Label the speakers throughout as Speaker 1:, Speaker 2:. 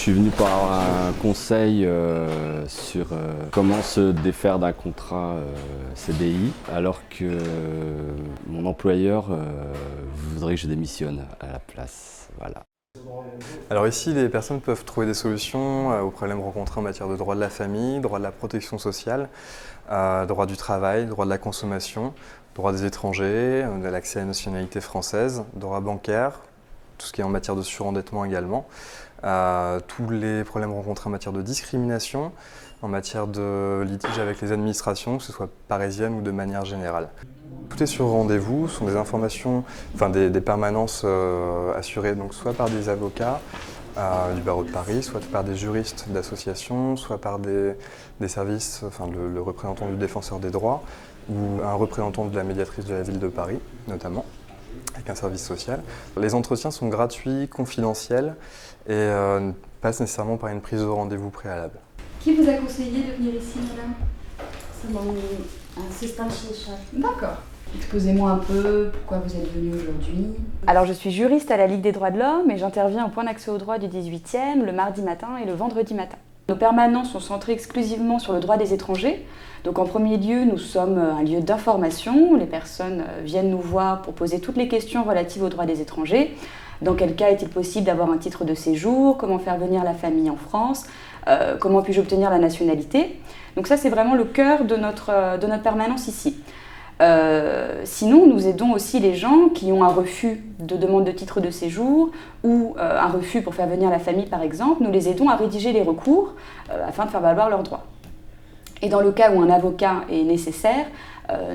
Speaker 1: suis venu pour avoir un conseil sur comment se défaire d'un contrat CDI alors que mon employeur voudrait que je démissionne à la place. Voilà.
Speaker 2: Alors ici, les personnes peuvent trouver des solutions aux problèmes rencontrés en matière de droit de la famille, droit de la protection sociale, droit du travail, droit de la consommation, droit des étrangers, de l'accès à la nationalité française, droit bancaire, tout ce qui est en matière de surendettement également, tous les problèmes rencontrés en matière de discrimination, en matière de litige avec les administrations, que ce soit parisienne ou de manière générale. Tout est sur rendez-vous, ce sont des informations, enfin des permanences assurées donc soit par des avocats du barreau de Paris, soit par des juristes d'associations, soit par des services, enfin le représentant du défenseur des droits ou un représentant de la médiatrice de la ville de Paris notamment, avec un service social. Les entretiens sont gratuits, confidentiels et passent nécessairement par une prise de rendez-vous préalable.
Speaker 3: Qui vous a conseillé de venir ici, madame?
Speaker 4: C'est mon assistant social.
Speaker 3: D'accord. Exposez-moi un peu pourquoi vous êtes venue aujourd'hui.
Speaker 5: Alors je suis juriste à la Ligue des droits de l'homme et j'interviens au point d'accès au droit du 18e le mardi matin et le vendredi matin. Nos permanences sont centrées exclusivement sur le droit des étrangers. Donc en premier lieu, nous sommes un lieu d'information. Les personnes viennent nous voir pour poser toutes les questions relatives aux droits des étrangers. Dans quel cas est-il possible d'avoir un titre de séjour? Comment faire venir la famille en France? Comment puis-je obtenir la nationalité? Donc ça, c'est vraiment le cœur de notre permanence ici. Sinon, nous aidons aussi les gens qui ont un refus de demande de titre de séjour ou un refus pour faire venir la famille par exemple. Nous les aidons à rédiger les recours afin de faire valoir leurs droits. Et dans le cas où un avocat est nécessaire,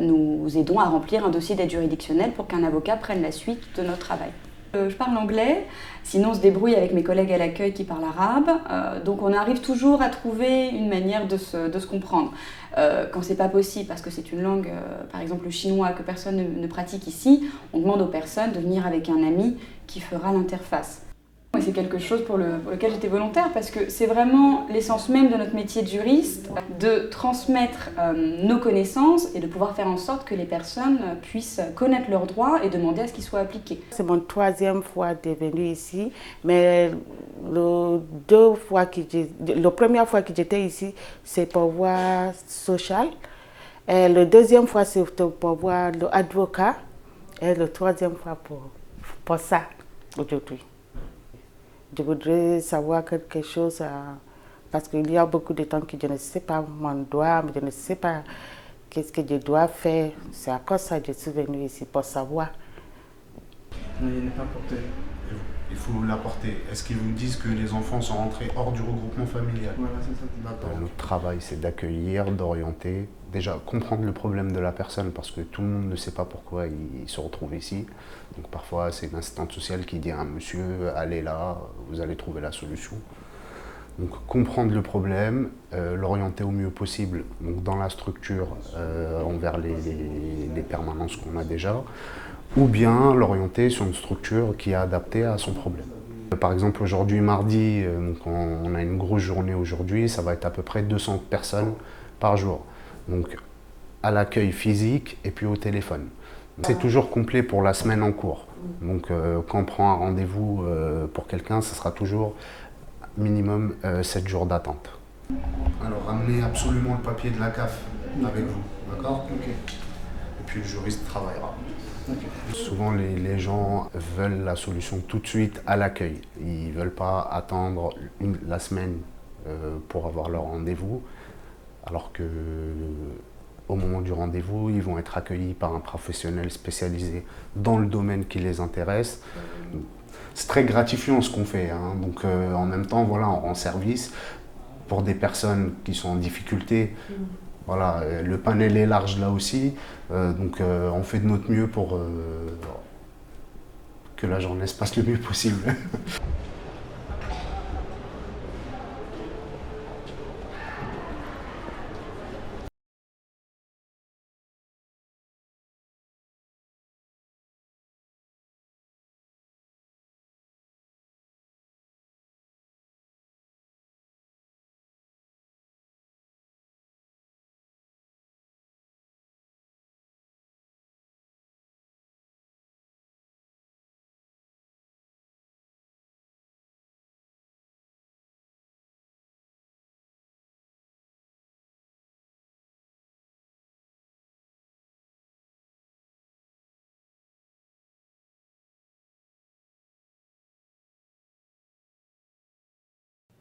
Speaker 5: nous aidons à remplir un dossier d'aide juridictionnelle pour qu'un avocat prenne la suite de notre travail. Je parle anglais, sinon on se débrouille avec mes collègues à l'accueil qui parlent arabe, donc on arrive toujours à trouver une manière de se comprendre. Quand c'est pas possible, parce que c'est une langue, par exemple le chinois, que personne ne pratique ici, on demande aux personnes de venir avec un ami qui fera l'interface. C'est quelque chose pour lequel j'étais volontaire parce que c'est vraiment l'essence même de notre métier de juriste, de transmettre nos connaissances et de pouvoir faire en sorte que les personnes puissent connaître leurs droits et demander à ce qu'ils soient appliqués.
Speaker 4: C'est mon troisième fois de venir ici, mais la première fois que j'étais ici, c'est pour voir social. Et la deuxième fois, c'est pour voir l'avocat. Et la troisième fois pour ça, aujourd'hui. Je voudrais savoir quelque chose parce qu'il y a beaucoup de temps que je ne sais pas mon droit, je ne sais pas qu'est-ce que je dois faire. C'est à cause de ça que je suis venue ici pour savoir.
Speaker 6: Mais il n'est pas porté. Il faut l'apporter. Est-ce qu'ils vous disent que les enfants sont rentrés hors du regroupement familial?
Speaker 7: Voilà, c'est ça.
Speaker 6: D'accord.
Speaker 8: Notre travail, c'est d'accueillir, d'orienter, déjà comprendre le problème de la personne parce que tout le monde ne sait pas pourquoi il se retrouve ici. Donc parfois, c'est une assistante sociale qui dit à un monsieur, allez là, vous allez trouver la solution. Donc comprendre le problème, l'orienter au mieux possible donc dans la structure envers les permanences qu'on a déjà, ou bien l'orienter sur une structure qui est adaptée à son problème. Par exemple, aujourd'hui, mardi, donc on a une grosse journée aujourd'hui, ça va être à peu près 200 personnes par jour. Donc à l'accueil physique et puis au téléphone. C'est toujours complet pour la semaine en cours. Donc quand on prend un rendez-vous pour quelqu'un, ce sera toujours minimum 7 jours d'attente.
Speaker 6: Alors ramenez absolument le papier de la CAF avec vous, d'accord?
Speaker 7: Ok.
Speaker 6: Et puis le juriste travaillera.
Speaker 7: Okay.
Speaker 8: Souvent, les gens veulent la solution tout de suite à l'accueil. Ils ne veulent pas attendre la semaine pour avoir leur rendez-vous, alors que au moment du rendez-vous, ils vont être accueillis par un professionnel spécialisé dans le domaine qui les intéresse. C'est très gratifiant ce qu'on fait, hein. Donc en même temps, voilà, on rend service pour des personnes qui sont en difficulté. Voilà, le panel est large là aussi, donc on fait de notre mieux pour que la journée se passe le mieux possible.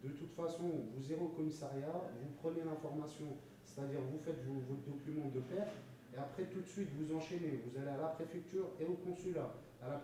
Speaker 6: De toute façon, vous irez au commissariat, vous prenez l'information, c'est-à-dire vous faites vos documents de pair, et après tout de suite vous enchaînez, vous allez à la préfecture et au consulat. À la